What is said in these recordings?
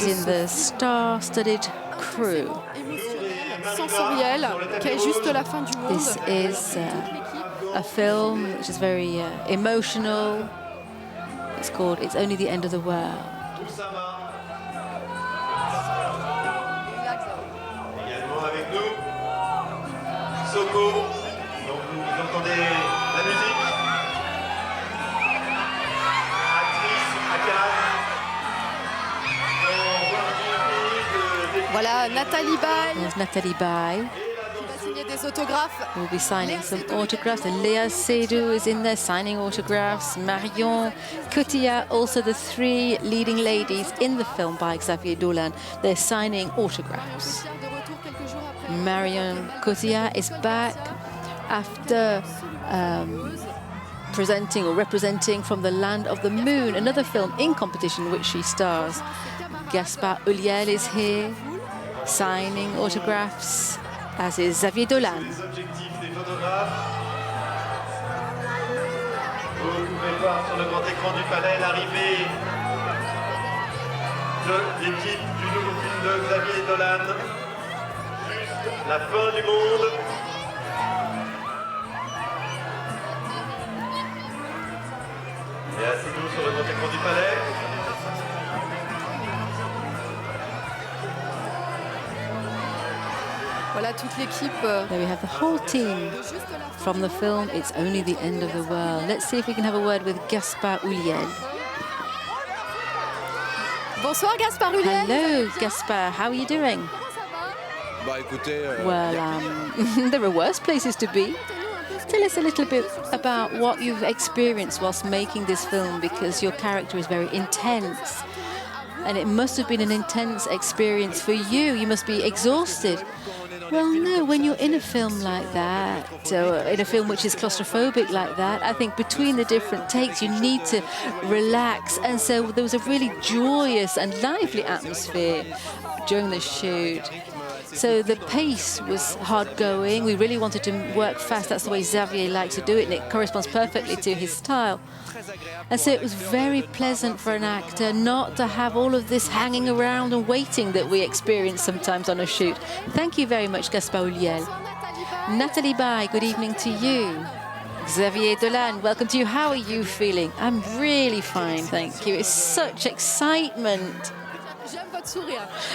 in the star-studded crew. Sensoriel, qui est juste la fin du monde. This is a film which is very emotional. It's called It's Only the End of the World. Également avec nous, Soko. Donc vous entendez la musique. Actrice à Cannes. Voilà, Nathalie Baye. There's Nathalie Baye. Des autographes. We'll be signing some autographs. And Seydoux is in there signing autographs. Marion, Cotillard, also the three leading ladies in the film by Xavier Dolan. They're signing autographs. Marion Cotillard is back after presenting or representing From the Land of the Moon, another film in competition in which she stars. Gaspard Ulliel is here signing autographs, as is Xavier Dolan. Les objectifs des photographes. Vous pouvez voir sur le grand écran du palais l'arrivée de l'équipe du nouveau film de Xavier Dolan. Juste la fin du monde. Et à Seydoux sur le grand écran du palais. Voilà toute l'équipe. There we have the whole team from the film It's Only the End of the World. Let's see if we can have a word with Gaspard Ulliel. Bonsoir Gaspard Ulliel. Hello Gaspard, how are you doing? Bah écoutez, Well, there are worse places to be. Tell us a little bit about what you've experienced whilst making this film, because your character is very intense. And it must have been an intense experience for you. You must be exhausted. Well, no, when you're in a film like that, or in a film which is claustrophobic like that, I think between the different takes you need to relax. And so there was a really joyous and lively atmosphere during the shoot. So the pace was hard going. We really wanted to work fast. That's the way Xavier likes to do it, and it corresponds perfectly to his style. And so it was very pleasant for an actor not to have all of this hanging around and waiting that we experience sometimes on a shoot. Thank you very much, Gaspard Ulliel. Nathalie Baye, good evening to you. Xavier Dolan, welcome to you. How are you feeling? I'm really fine, thank you. It's such excitement.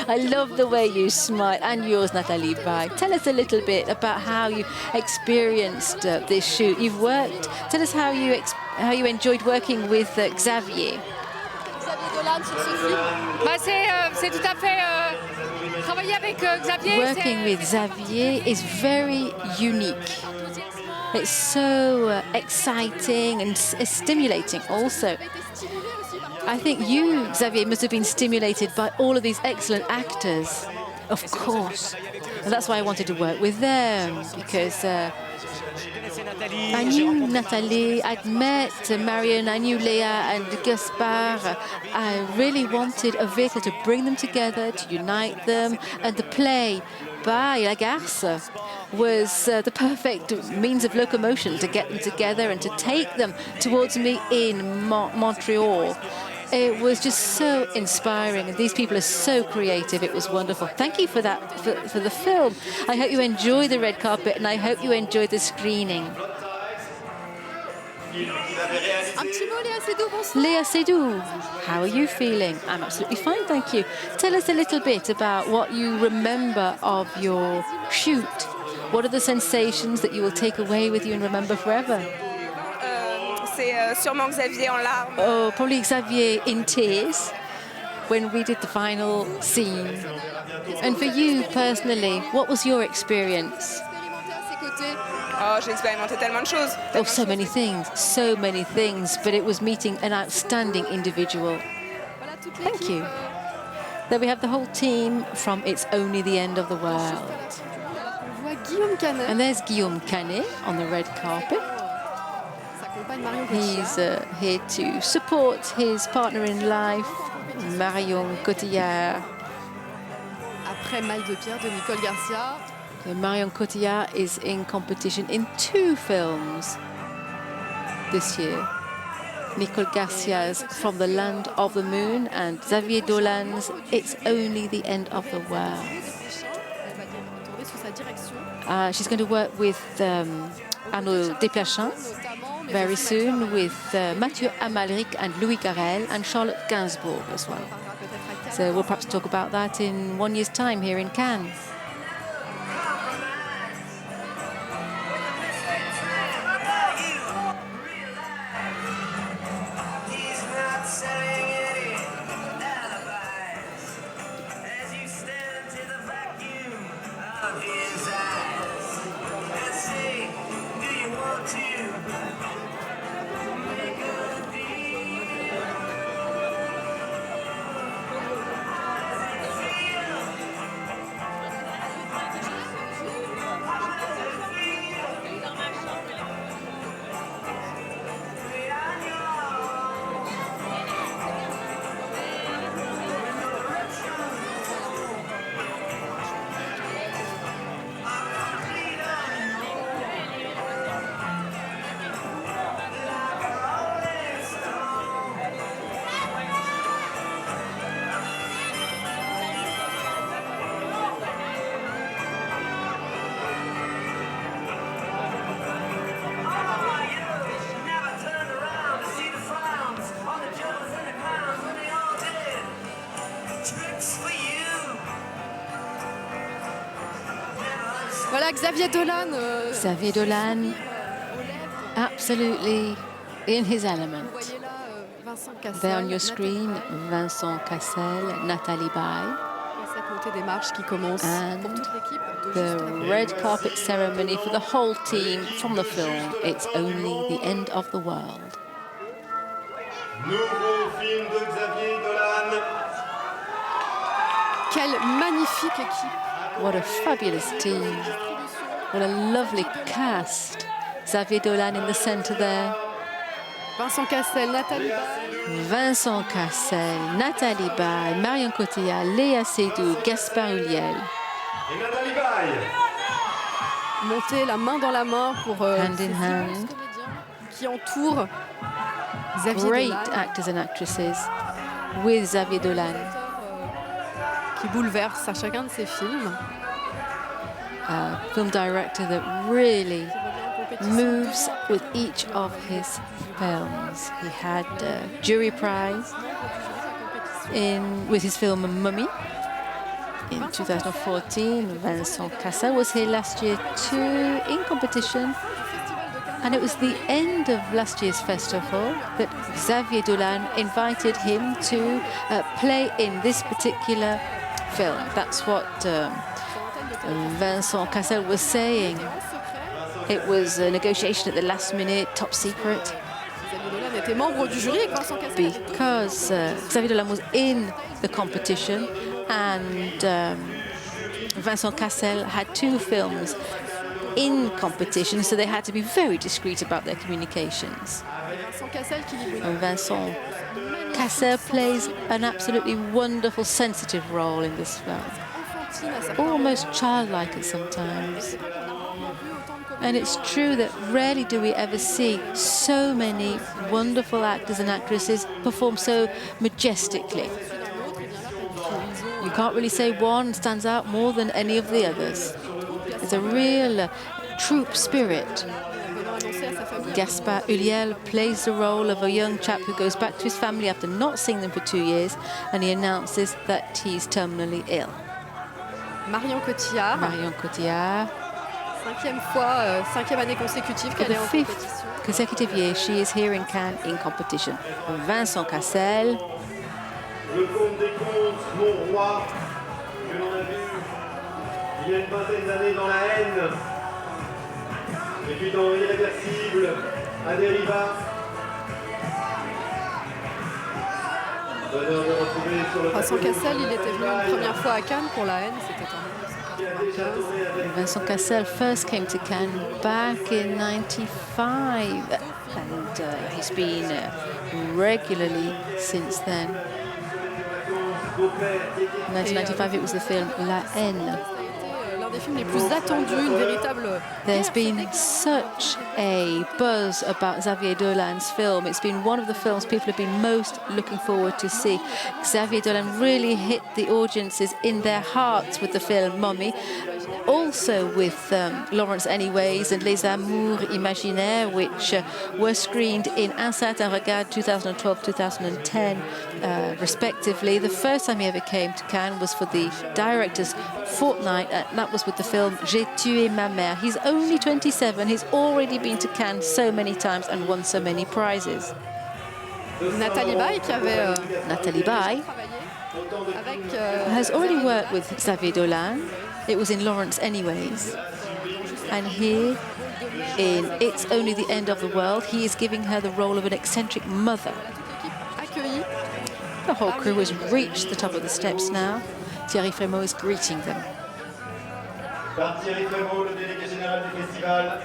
I love the way you smile, and yours, Nathalie Baye. Tell us a little bit about how you experienced this shoot. You've worked. Tell us how you enjoyed working with Xavier. C'est tout à fait travailler avec Xavier. Working with Xavier is very unique. It's so exciting and stimulating also. I think you, Xavier, must have been stimulated by all of these excellent actors, of course. And that's why I wanted to work with them, because I knew Nathalie, I'd met Marion, I knew Léa and Gaspard. I really wanted a vehicle to bring them together, to unite them, and the play Baye, La Garce, was the perfect means of locomotion to get them together and to take them towards me in Montreal. It was just so inspiring, and these people are so creative. It was wonderful. Thank you for that, for the film. I hope you enjoy the red carpet, and I hope you enjoy the screening. Un petit mot, Léa Seydoux, bonsoir. Léa Seydoux, how are you feeling? I'm absolutely fine, thank you. Tell us a little bit about what you remember of your shoot. What are the sensations that you will take away with you and remember forever? C'est sûrement Xavier en larmes. Oh, probably Xavier in tears when we did the final scene. And for you personally, what was your experience? Oh, j'ai expérimenté tellement de choses. Oh, so many things, but it was meeting an outstanding individual. Thank you. There we have the whole team from It's Only the End of the World. And there's Guillaume Canet on the red carpet. He's here to support his partner in life, Marion Cotillard. Après Maille de Pierre de Nicole Garcia. Marion Cotillard is in competition in 2 films this year. Nicole Garcia's From the Land of the Moon, and Xavier Dolan's It's Only the End of the World. She's going to work with Arnaud Desplechin very soon, with Mathieu Amalric and Louis Garrel and Charlotte Gainsbourg as well. So we'll perhaps talk about that in 1 year's time here in Cannes. Voilà, Xavier Dolan. Xavier Dolan, absolutely in his element. There on your screen, Vincent Cassell, Nathalie Baye. And the red carpet ceremony for the whole team from the film, It's Only the End of the World. Nouveau film de Xavier Dolan. Quelle magnifique équipe. What a fabulous team. What a lovely cast. Xavier Dolan in the center there. Vincent Cassell, Nathalie Baye. Vincent Cassell, Nathalie Baye, Marion Cotillard, Léa Seydoux, Gaspard Ulliel. Et Nathalie Baye. Monter la main dans la main pour Hand ces in hand. immenses comédiens qui entourent Xavier Great Dolan, actors and actresses with Xavier Dolan. qui bouleverse à chacun de ses films. A film director that really moves with each of his films. He had a jury prize with his film Mummy in 2014. Vincent Cassell was here last year too in competition. And it was the end of last year's festival that Xavier Dolan invited him to play in this particular film. That's what Vincent Cassell was saying. It was a negotiation at the last minute, top secret. Xavier Dolan était membre du jury avec Vincent Cassell. Because Xavier Dolan was in the competition, and Vincent Cassell had two films in competition, so they had to be very discreet about their communications. And Vincent Cassell plays an absolutely wonderful, sensitive role in this film, almost childlike at sometimes. And it's true that rarely do we ever see so many wonderful actors and actresses perform so majestically. You can't really say one stands out more than any of the others. It's a real troop spirit. Gaspard Ulliel plays the role of a young chap who goes back to his family after not seeing them for 2 years, and he announces that he's terminally ill. Marion Cotillard. Marion Cotillard. Cinquième année consécutive qu'elle est en compétition. Consecutive year she is here in Cannes in competition. Vincent Cassell. Le conte des contes, mon roi, que l'on a vu il y a une vingtaine d'années dans La Haine, et puis dans Irréversible, à Dériva. Bonheur de retrouver sur le Vincent Cassell, il était venu une première fois à Cannes pour La Haine, c'était en 1995. Vincent Cassell first came to Cannes back in '95, and he's been regularly since then. 1995 it was the film La Haine. des films les plus attendus, une véritable... There's been such a buzz about Xavier Dolan's film. It's been one of the films people have been most looking forward to see. Xavier Dolan really hit the audiences in their hearts with the film Mommy. Also with Lawrence Anyways and Les Amours Imaginaires, which were screened in Un Certain Regard 2012-2010, respectively. The first time he ever came to Cannes was for the director's fortnight, and that was with the film J'ai tué ma mère. He's only 27, he's already been to Cannes so many times and won so many prizes. Nathalie Baye qui avait Nathalie Baye avec, has already worked with Xavier Dolan. It was in Lawrence Anyways. And here in It's Only the End of the World, he is giving her the role of an eccentric mother. accueilli. The whole crew has reached the top of the steps now. Thierry Frémaux is greeting them. Par Thierry Frémaux, le délégué général du festival.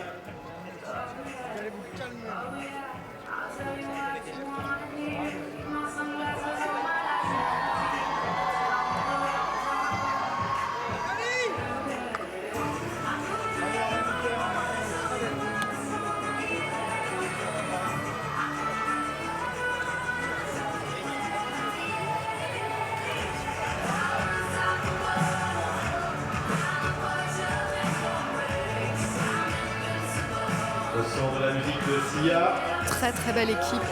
Au son de la musique de Sia. Très très belle équipe.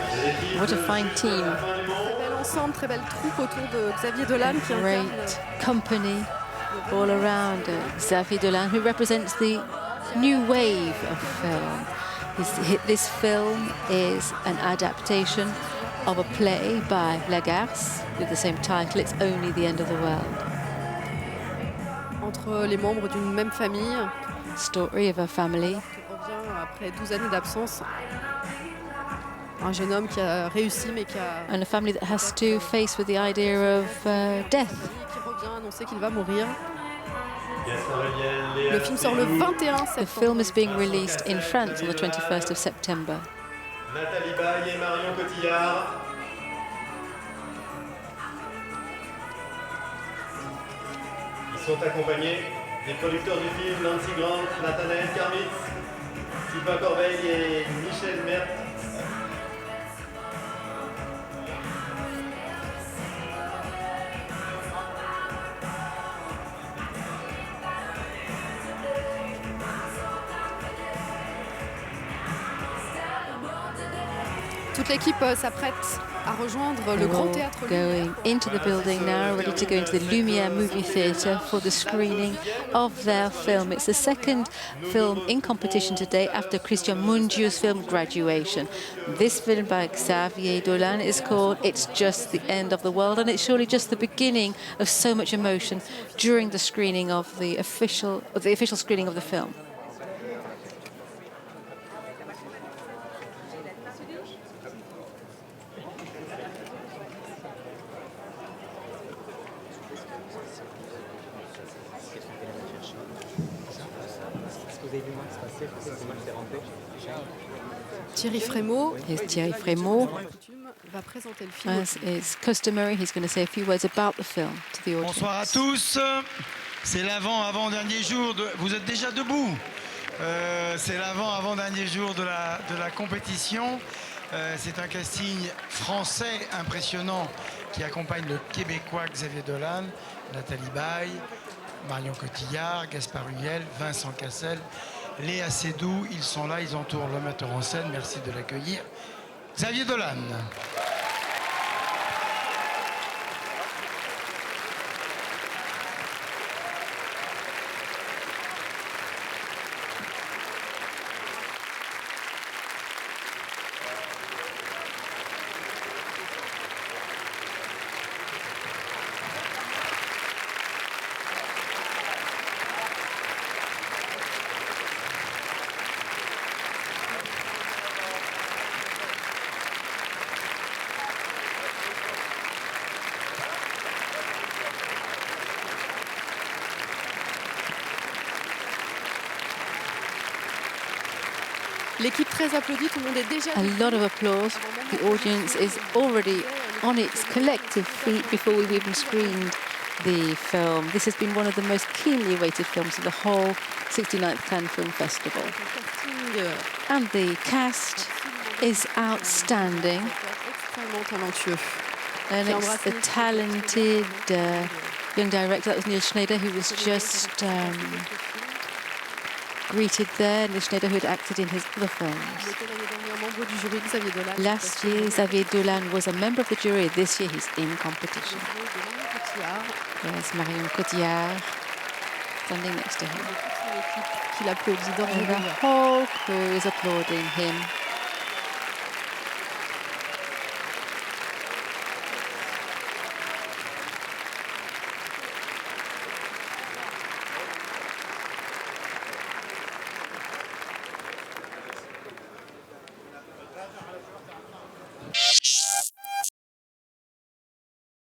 What a fine team. Très bel ensemble, très belle troupe autour de Xavier Dolan qui incarne Great company all around Xavier Dolan, who represents the new wave of film. This film is an adaptation of a play by Lagarce with the same title, It's Only the End of the World. entre les membres d'une même famille. Story of a family. Revient après 12 années d'absence. Un jeune homme qui a réussi mais qui a... And a family that has to face with the idea of death. qui revient annoncer qu'il va mourir. Gaspard, Ulliel, Le film sort le 21 The septembre. film is being released in France on the 21st of September. Nathalie Baye et Marion Cotillard. Ils sont accompagnés des producteurs du film Nancy Grant, Nathanaël Karmitz, Sylvain Corbeil et Michel Merth. Toute l'équipe s'apprête à rejoindre le Grand Théâtre Going into the building now, ready to go into the Lumière Movie Theatre for the screening of their film. It's the second film in competition today after Christian Mungiu's film Graduation. This film by Xavier Dolan is called It's Just the End of the World, and it's surely just the beginning of so much emotion during the screening of the official screening of the film. Thierry Frémaux. Here's Thierry Frémaux. Va présenter le film. As is customary, he's going to say a few words about the film to the audience. Bonsoir à tous. C'est l'avant-avant-dernier jour. Vous êtes déjà debout. C'est l'avant-avant-dernier jour de la compétition. C'est un casting français impressionnant qui accompagne le Québécois Xavier Dolan, Nathalie Baye, Marion Cotillard, Gaspard Ulliel, Vincent Cassell, Léa Seydoux. Ils sont là, ils entourent le metteur en scène. Merci de l'accueillir. Xavier Dolan. L'équipe très applaudie, tout le monde est déjà... A lot of applause. The audience is already on its collective feet before we've even screened the film. This has been one of the most keenly awaited films of the whole 69th Cannes Film Festival. And the cast is outstanding. Extrêmement talentueux. And it's the talented young director, that was Neil Schneider, who was just greeted there. Neil Schneider, who had acted in his other films. Last year, Xavier Dolan was a member of the jury. This year, he's in competition. There's Marion Cotillard standing next to him. And the whole crew is applauding him